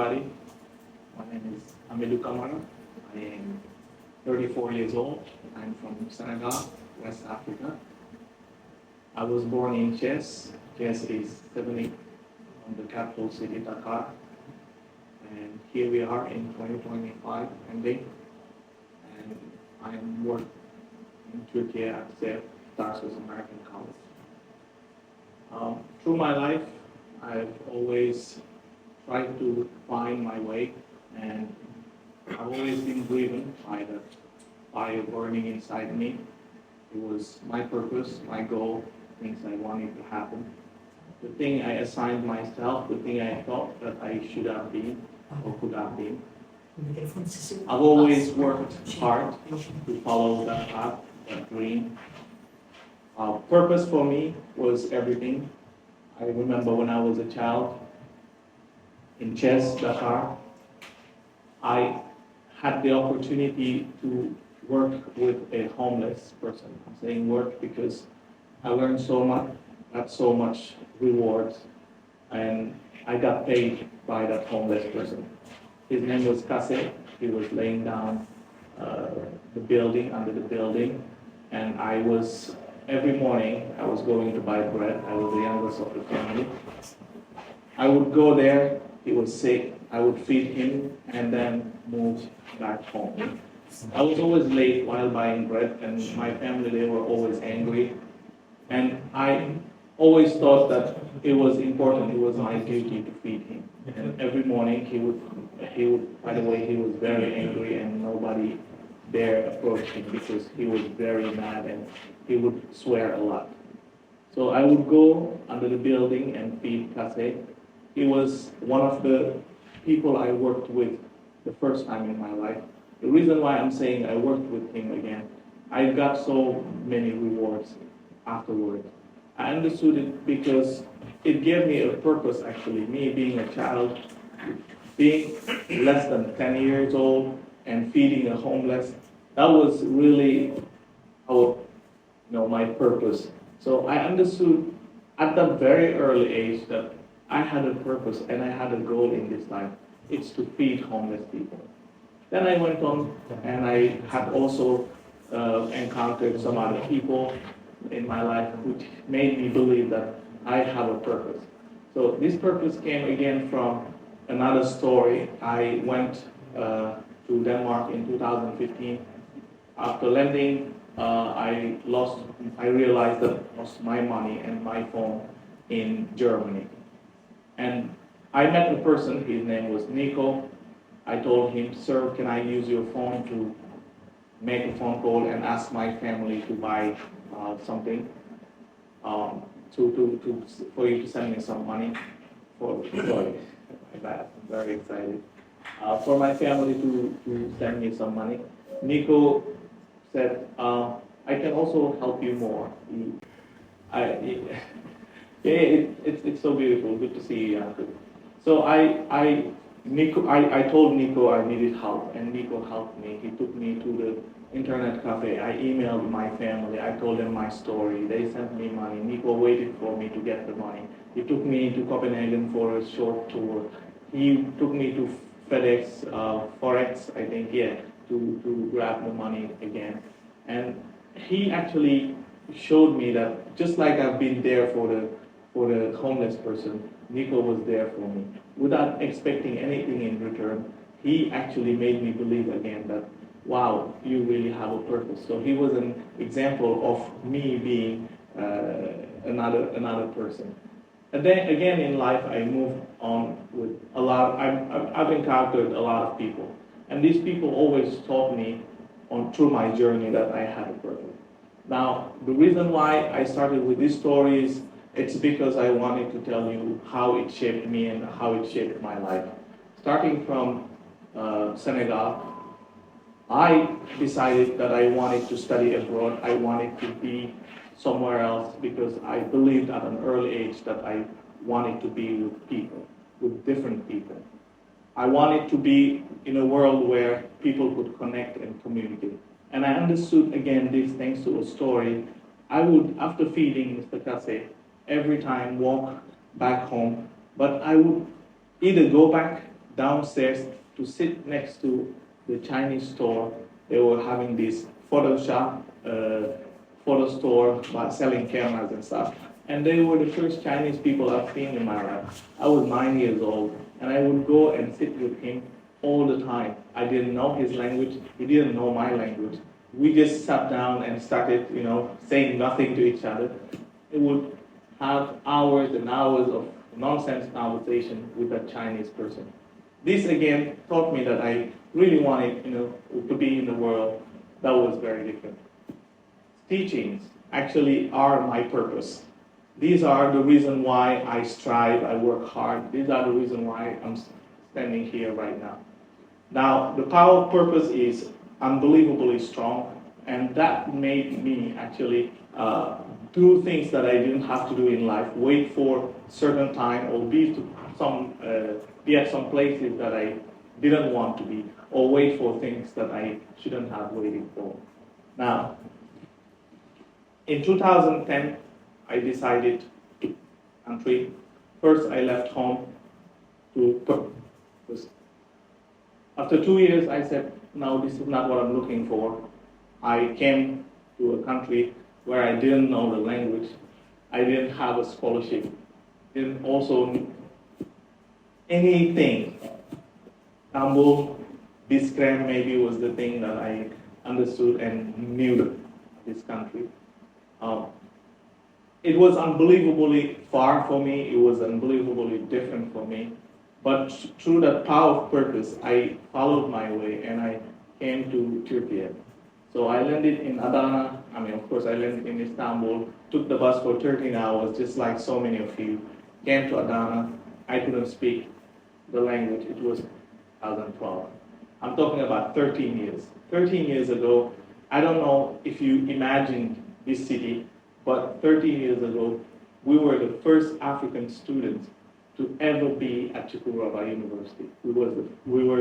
everybody. My name is Hamidou Kamara. I am 34 years old. I'm from Senegal, West Africa. I was born in Thiès. Thiès is 70 from the capital city, Dakar. And here we are in 2025 ending. And I am working in Turkey at Tarsus American College. Through my life, I've always tried to find my way, and I've always been driven by the fire burning inside me. It was my purpose, my goal, things I wanted to happen. The thing I assigned myself, the thing I thought that I should have been or could have been. I've always worked hard to follow that path, that dream. Purpose for me was everything. I remember when I was a child in Thiès, Dakar, I had the opportunity to work with a homeless person. I'm saying work because I learned so much, got so much rewards, and I got paid by that homeless person. His name was Kase. He was laying down the building, under the building, and every morning I was going to buy bread. I was the youngest of the family. I would go there, he was sick, I would feed him and then move back home. I was always late while buying bread, and my family, they were always angry. And I always thought that it was important, it was my duty to feed him. And every morning he would, by the way, he was very angry and nobody dare approach him because he was very mad and he would swear a lot. So I would go under the building and feed Kase. He was one of the people I worked with the first time in my life. The reason why I'm saying I worked with him again, I got so many rewards afterward. I understood it because it gave me a purpose actually, me being a child, being less than 10 years old and feeding a homeless. That was really my purpose. So I understood at that very early age that I had a purpose and I had a goal in this life. It's to feed homeless people. Then I went on and I had also encountered some other people in my life which made me believe that I have a purpose. So this purpose came again from another story. I went to Denmark in 2015. After landing, I realized that I lost my money and my phone in Germany. And I met a person, his name was Nico. I told him, sir, can I use your phone to make a phone call and ask my family to buy something, for you to send me some money? Sorry, my bad, I'm very excited. For my family to send me some money. Nico said, I can also help you more. It's so beautiful. Good to see you, Yaku. So I told Nico I needed help, and Nico helped me. He took me to the internet cafe. I emailed my family. I told them my story. They sent me money. Nico waited for me to get the money. He took me to Copenhagen for a short tour. He took me to FedEx, Forex, I think, to grab the money again. And he actually showed me that just like I've been there for the homeless person, Nico was there for me. Without expecting anything in return, he actually made me believe again that, wow, you really have a purpose. So he was an example of me being another person. And then again in life, I moved on with a lot. I've encountered a lot of people. And these people always taught me through my journey that I had a purpose. Now, the reason why I started with these stories, it's because I wanted to tell you how it shaped me and how it shaped my life. Starting from Senegal, I decided that I wanted to study abroad. I wanted to be somewhere else because I believed at an early age that I wanted to be with people, with different people. I wanted to be in a world where people could connect and communicate. And I understood, again, this thanks to a story. I would, after feeding Mr. Kase, every time walk back home, but I would either go back downstairs to sit next to the Chinese store. They were having this Photoshop, photo store, selling cameras and stuff. And they were the first Chinese people I've seen in my life. I was 9 years old, and I would go and sit with him all the time. I didn't know his language, he didn't know my language. We just sat down and started, saying nothing to each other. It would have hours and hours of nonsense conversation with that Chinese person. This again taught me that I really wanted, to be in the world that was very different. Teachings actually are my purpose. These are the reason why I strive, I work hard. These are the reason why I'm standing here right now. Now, the power of purpose is unbelievably strong, and that made me actually do things that I didn't have to do in life, wait for certain time, or be at some places that I didn't want to be, or wait for things that I shouldn't have waited for. Now, in 2010, I decided to country. First, I left home to. After 2 years, I said, no, this is not what I'm looking for. I came to a country where I didn't know the language. I didn't have a scholarship. Didn't also anything. Istanbul, Biskrem maybe was the thing that I understood and knew this country. It was unbelievably far for me. It was unbelievably different for me. But through that power of purpose, I followed my way and I came to Turkey. So I landed in Adana. Of course, I landed in Istanbul, took the bus for 13 hours, just like so many of you. Came to Adana. I couldn't speak the language. It was 2012. I'm talking about 13 years. 13 years ago, I don't know if you imagined this city, but 13 years ago, we were the first African students to ever be at Çukurova University. We were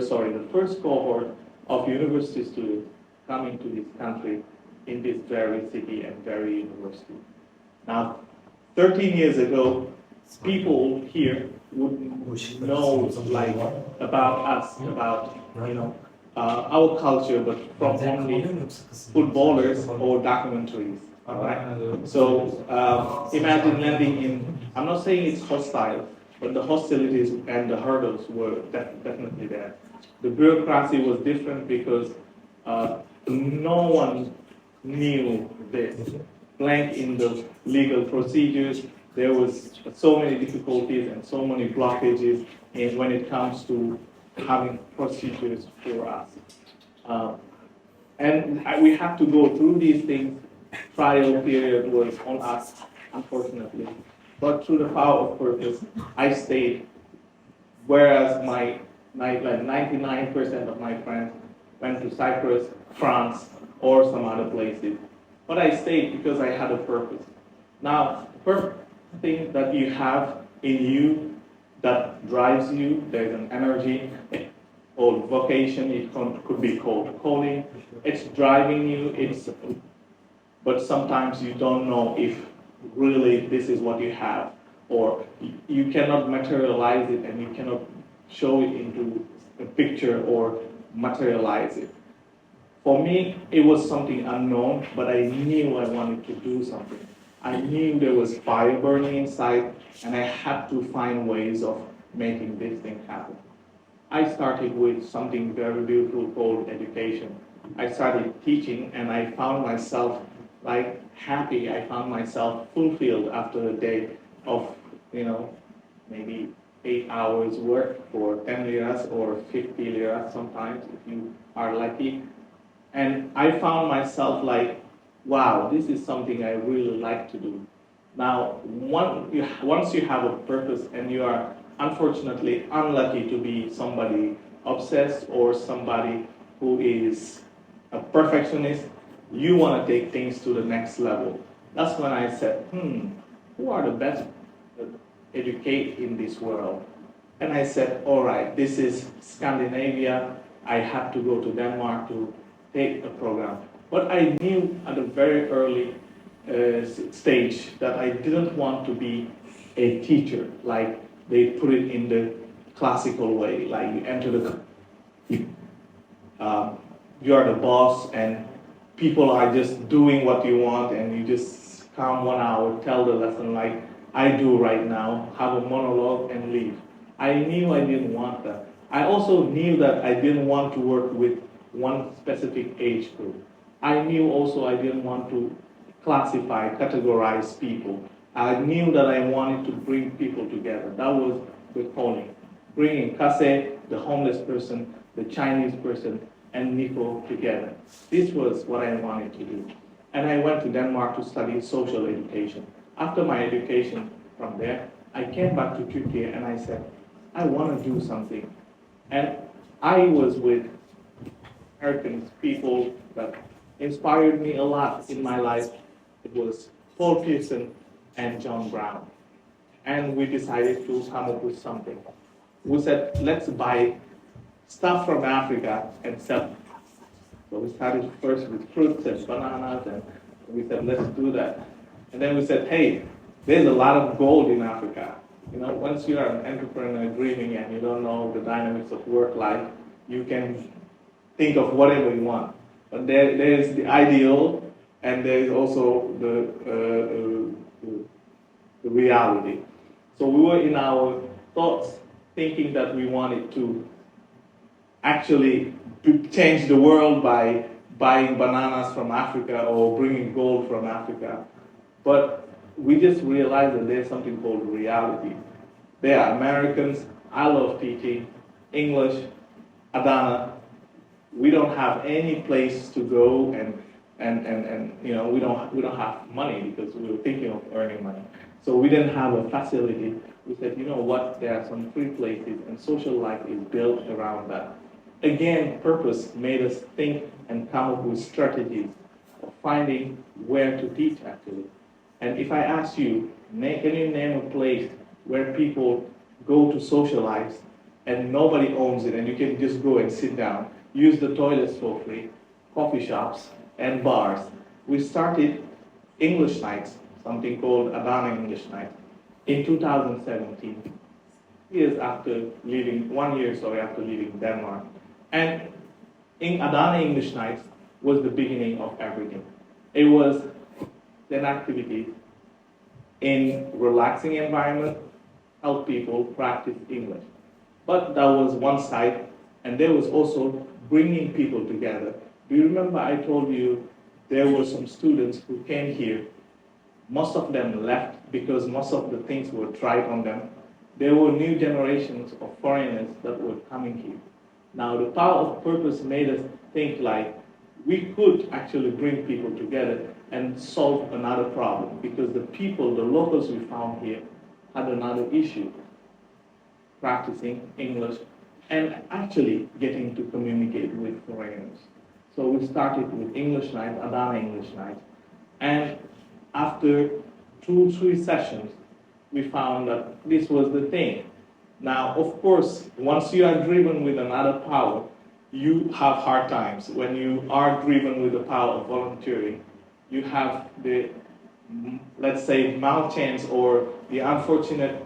the first cohort of university students coming to this country in this very city and very university. Now, 13 years ago, people here would know about us, about our culture, but from only footballers or documentaries. All right. So imagine landing in. I'm not saying it's hostile, but the hostilities and the hurdles were definitely there. The bureaucracy was different because no one knew this. Blank in the legal procedures, there was so many difficulties and so many blockages when it comes to having procedures for us. And we have to go through these things. Trial period was on us, unfortunately. But through the power of purpose, I stayed. Whereas my 99% of my friends went to Cyprus, France, or some other places. But I stayed because I had a purpose. Now, the first thing that you have in you that drives you, there's an energy called vocation, it could be called calling. It's driving you, but sometimes you don't know if really this is what you have, or you cannot materialize it and you cannot show it into a picture or materialize it. For me, it was something unknown, but I knew I wanted to do something. I knew there was fire burning inside, and I had to find ways of making this thing happen. I started with something very beautiful called education. I started teaching, and I found myself happy. I found myself fulfilled after a day of, maybe 8 hours work for 10 liras or 50 liras sometimes, if you are lucky. And I found myself wow, this is something I really like to do. Now, once you have a purpose and you are unfortunately unlucky to be somebody obsessed or somebody who is a perfectionist, you want to take things to the next level. That's when I said, who are the best educate in this world? And I said, all right, this is Scandinavia. I have to go to Denmark to take a program. But I knew at a very early stage that I didn't want to be a teacher, like they put it in the classical way, like you enter you are the boss and people are just doing what you want and you just come 1 hour, tell the lesson like I do right now, have a monologue and leave. I knew I didn't want that. I also knew that I didn't want to work with one specific age group. I knew also I didn't want to classify, categorize people. I knew that I wanted to bring people together. That was the calling. Bringing Kase, the homeless person, the Chinese person, and Nico together. This was what I wanted to do. And I went to Denmark to study social education. After my education from there, I came back to Turkey and I said, I want to do something. And I was with American people that inspired me a lot in my life. It was Paul Pearson and John Brown. And we decided to come up with something. We said, let's buy stuff from Africa and sell it. So we started first with fruits and bananas, and we said, let's do that. And then we said, hey, there's a lot of gold in Africa. You know, once you are an entrepreneur dreaming and you don't know the dynamics of work life, you can think of whatever you want. But there's the ideal, and there's also the reality. So we were in our thoughts thinking that we wanted to actually change the world by buying bananas from Africa or bringing gold from Africa. But we just realized that there's something called reality. They are Americans. I love teaching English, Adana. We don't have any place to go, and you know we don't have money because we were thinking of earning money. So we didn't have a facility. We said, you know what? There are some free places, and social life is built around that. Again, purpose made us think and come up with strategies of finding where to teach actually. And if I ask you, can you name a place where people go to socialize and nobody owns it and you can just go and sit down, use the toilets for free, coffee shops and bars? We started English nights, something called Adana English Night, in 2017, 1 year after leaving Denmark. And in Adana English Nights was the beginning of everything. It was an activity in relaxing environment, help people practice English. But that was one side, and there was also bringing people together. Do you remember I told you there were some students who came here? Most of them left because most of the things were tried on them. There were new generations of foreigners that were coming here. Now, the power of purpose made us think like we could actually bring people together and solve another problem because the people, the locals we found here, had another issue, practicing English and actually getting to communicate with foreigners. So we started with English night, Adana English night, and after 2-3 sessions, we found that this was the thing. Now, of course, once you are driven with another power, you have hard times. When you are driven with the power of volunteering, you have the, let's say, mountains or the unfortunate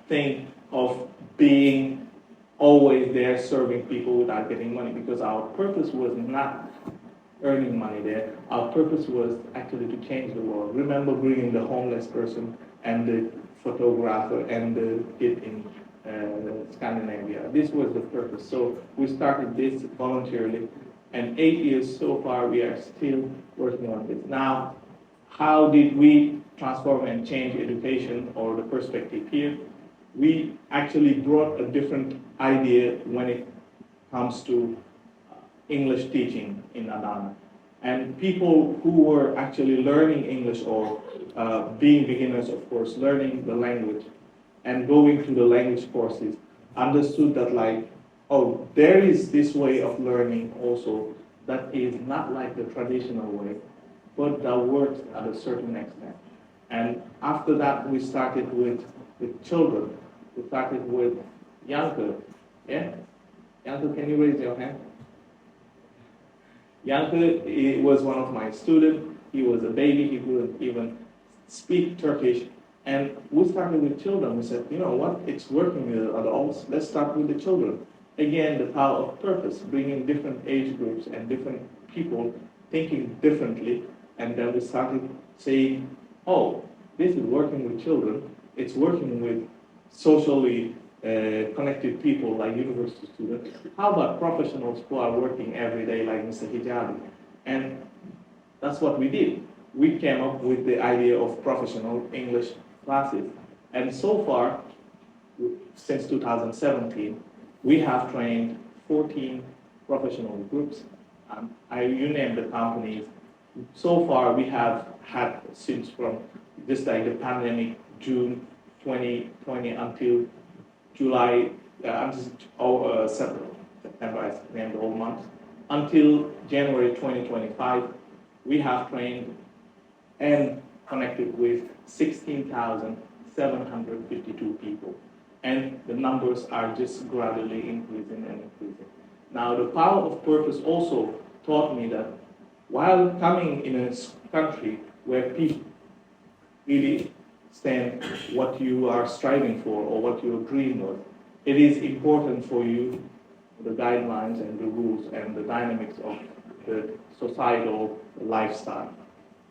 thing of being always there serving people without getting money, because our purpose was not earning money there. Our purpose was actually to change the world. Remember bringing the homeless person and the photographer and the kid in Scandinavia. This was the purpose. So we started this voluntarily, and 8 years so far we are still working on this. Now, how did we transform and change education or the perspective here? We actually brought a different idea when it comes to English teaching in Adana. And people who were actually learning English or being beginners, of course, learning the language and going to the language courses, understood that like, oh, there is this way of learning also that is not like the traditional way, but that works at a certain extent. And after that, we started with children. We started with Yanke. Yeah? Yanke, can you raise your hand? Yanke was one of my students. He was a baby. He couldn't even speak Turkish. And we started with children. We said, you know what, it's working with adults, let's start with the children. Again, the power of purpose, bringing different age groups and different people thinking differently. And then we started saying, oh, this is working with children, it's working with socially connected people like university students. How about professionals who are working every day like Mr. Hijabi? And that's what we did. We came up with the idea of professional English classes. And so far, since 2017, we have trained 14 professional groups. You name the companies. So far, we have had, since from just like the pandemic, June 2020 until July, September, I named the whole month, until January 2025, we have trained and connected with 16,752 people. And the numbers are just gradually increasing and increasing. Now, the power of purpose also taught me that while coming in a country where people really stand what you are striving for or what you dream of, it is important for you, the guidelines and the rules and the dynamics of the societal lifestyle.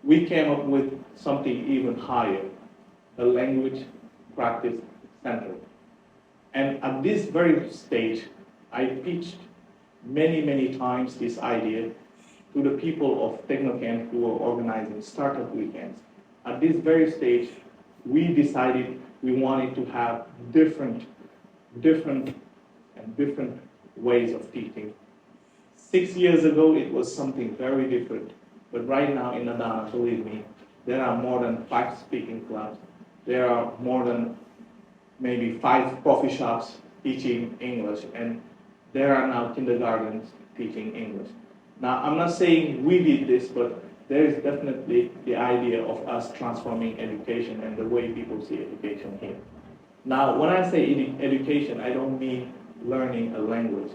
We came up with something even higher, a language practice center. And at this very stage, I pitched many times this idea to the people of Technocamp who were organizing startup weekends. At this very stage, we decided we wanted to have different ways of teaching. 6 years ago, it was something very different. But right now in Adana, believe me, there are more than 5 speaking clubs. There are more than maybe 5 coffee shops teaching English, and there are now kindergartens teaching English. Now, I'm not saying we did this, but there is definitely the idea of us transforming education and the way people see education here. Now, when I say education, I don't mean learning a language.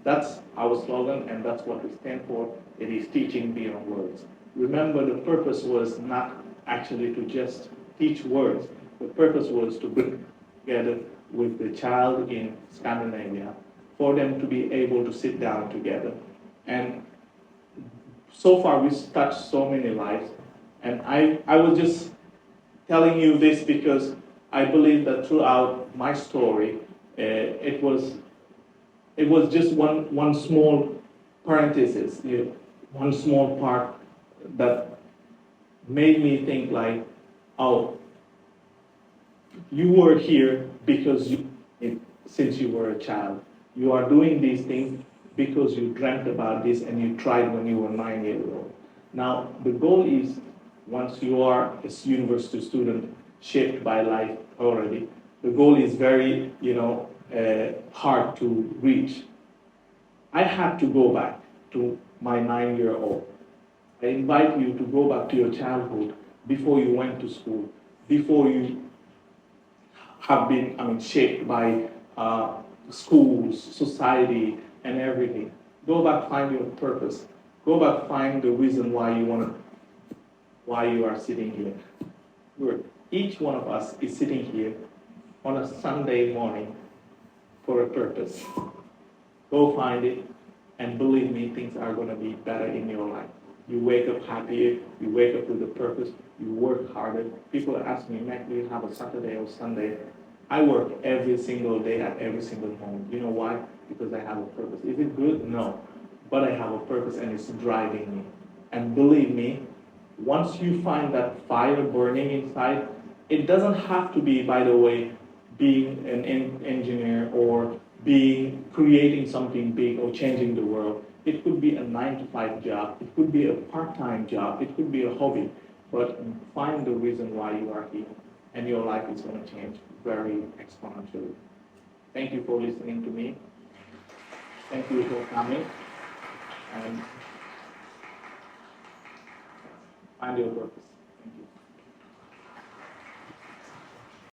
That's our slogan, and that's what we stand for. It is teaching beyond words. Remember, the purpose was not actually to just teach words. The purpose was to bring together with the child in Scandinavia for them to be able to sit down together. And so far, we've touched so many lives. And I was just telling you this because I believe that throughout my story, it was just one small parenthesis, one small part that made me think like, oh, you were here because since you were a child. You are doing these things because you dreamt about this and you tried when you were 9 years old. Now, the goal is, once you are a university student shaped by life already, the goal is very, hard to reach. I had to go back to my 9-year-old. I invite you to go back to your childhood before you went to school, before you have been, shaped by schools, society, and everything. Go back, find your purpose. Go back, find the reason why you are sitting here. Good. Each one of us is sitting here on a Sunday morning for a purpose. Go find it, and believe me, things are going to be better in your life. You wake up happier, you wake up with a purpose, you work harder. People ask me, Mac, do you have a Saturday or Sunday? I work every single day at every single moment. You know why? Because I have a purpose. Is it good? No. But I have a purpose and it's driving me. And believe me, once you find that fire burning inside, it doesn't have to be, by the way, being an engineer or creating something big or changing the world. It could be a 9-to-5 job. It could be a part-time job. It could be a hobby. But find the reason why you are here, and your life is going to change very exponentially. Thank you for listening to me. Thank you for coming. And find your purpose. Thank you.